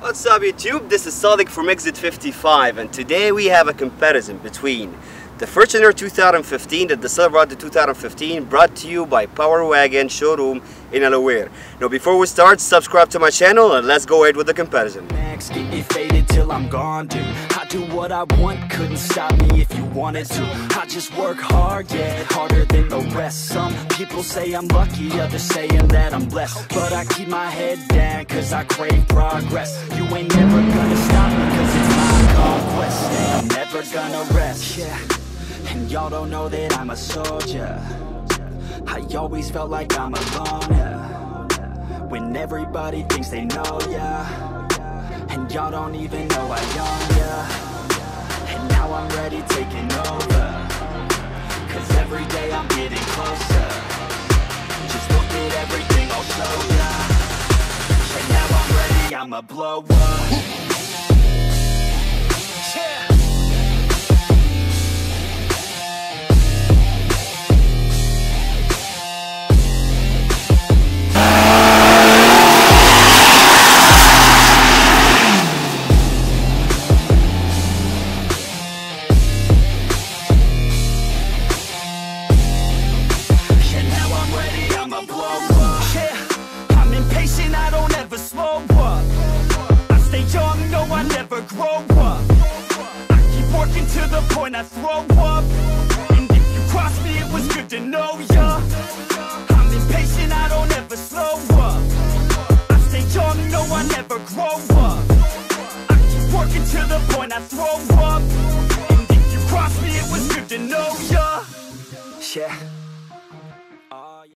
What's up YouTube? This is Sadiq from Exit 55 and today we have a comparison between the Fortuner 2015 and the Silverado 2015 brought to you by Power Wagon Showroom in Delaware. Now before we start, subscribe to my channel and let's go ahead with the comparison. Get me faded till I'm gone, dude. I do what I want, couldn't stop me if you wanted to. I just work hard, yeah, harder than the rest. Some people say I'm lucky, others saying that I'm blessed. But I keep my head down, cause I crave progress. You ain't never gonna stop me, cause it's my conquest. I'm never gonna rest, yeah. And y'all don't know that I'm a soldier. I always felt like I'm alone, yeah. When everybody thinks they know, yeah. And y'all don't even know I own ya. And now I'm ready taking over, cause every day I'm getting closer. Just look at everything I'll show ya. And now I'm ready, I'ma blow up. Yeah. Grow up. I keep working to the point I throw up. And if you cross me, it was good to know ya. I'm impatient, I don't ever slow up. I stay young, no, I never grow up. I keep working to the point I throw up. And if you cross me, it was good to know ya. Yeah.